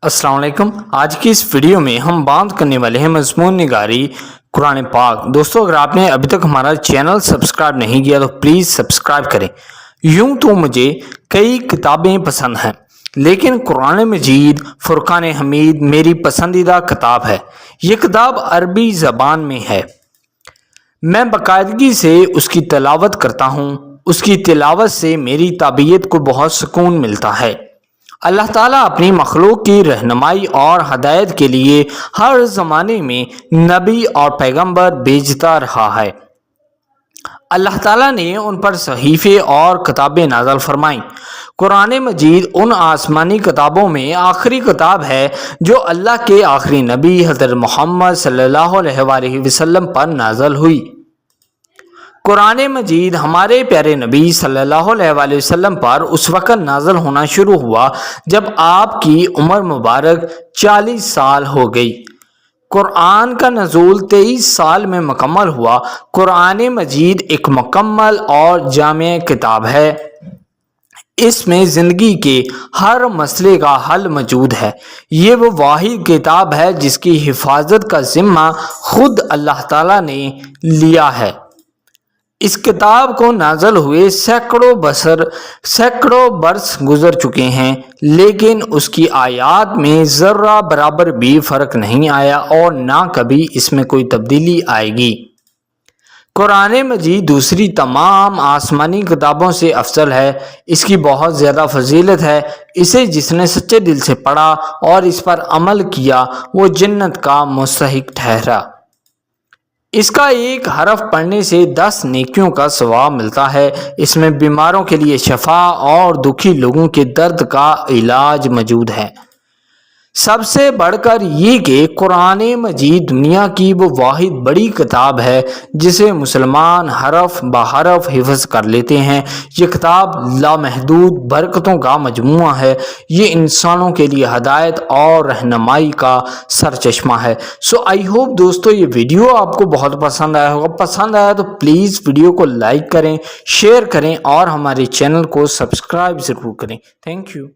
السلام علیکم۔ آج کی اس ویڈیو میں ہم بات کرنے والے ہیں مضمون نگاری قرآن پاک۔ دوستو، اگر آپ نے ابھی تک ہمارا چینل سبسکرائب نہیں کیا تو پلیز سبسکرائب کریں۔ یوں تو مجھے کئی کتابیں پسند ہیں، لیکن قرآن مجید فرقان حمید میری پسندیدہ کتاب ہے۔ یہ کتاب عربی زبان میں ہے۔ میں باقاعدگی سے اس کی تلاوت کرتا ہوں۔ اس کی تلاوت سے میری طبیعت کو بہت سکون ملتا ہے۔ اللہ تعالیٰ اپنی مخلوق کی رہنمائی اور ہدایت کے لیے ہر زمانے میں نبی اور پیغمبر بھیجتا رہا ہے۔ اللہ تعالیٰ نے ان پر صحیفے اور کتابیں نازل فرمائیں۔ قرآن مجید ان آسمانی کتابوں میں آخری کتاب ہے جو اللہ کے آخری نبی حضرت محمد صلی اللہ علیہ وآلہ وسلم پر نازل ہوئی۔ قرآن مجید ہمارے پیارے نبی صلی اللہ علیہ وآلہ وسلم پر اس وقت نازل ہونا شروع ہوا جب آپ کی عمر مبارک 40 سال ہو گئی۔ قرآن کا نزول 23 سال میں مکمل ہوا۔ قرآن مجید ایک مکمل اور جامع کتاب ہے۔ اس میں زندگی کے ہر مسئلے کا حل موجود ہے۔ یہ وہ واحد کتاب ہے جس کی حفاظت کا ذمہ خود اللہ تعالیٰ نے لیا ہے۔ اس کتاب کو نازل ہوئے سینکڑوں برس گزر چکے ہیں، لیکن اس کی آیات میں ذرہ برابر بھی فرق نہیں آیا اور نہ کبھی اس میں کوئی تبدیلی آئے گی۔ قرآن مجید دوسری تمام آسمانی کتابوں سے افضل ہے۔ اس کی بہت زیادہ فضیلت ہے۔ اسے جس نے سچے دل سے پڑھا اور اس پر عمل کیا وہ جنت کا مستحق ٹھہرا۔ اس کا ایک حرف پڑھنے سے 10 نیکیوں کا ثواب ملتا ہے۔ اس میں بیماروں کے لیے شفا اور دکھی لوگوں کے درد کا علاج موجود ہے۔ سب سے بڑھ کر یہ کہ قرآن مجید دنیا کی وہ واحد بڑی کتاب ہے جسے مسلمان حرف بحرف حفظ کر لیتے ہیں۔ یہ کتاب لامحدود برکتوں کا مجموعہ ہے۔ یہ انسانوں کے لیے ہدایت اور رہنمائی کا سرچشمہ ہے۔ آئی ہوپ دوستو یہ ویڈیو آپ کو بہت پسند آیا ہوگا۔ پسند آیا تو پلیز ویڈیو کو لائک کریں، شیئر کریں اور ہمارے چینل کو سبسکرائب ضرور کریں۔ Thank you.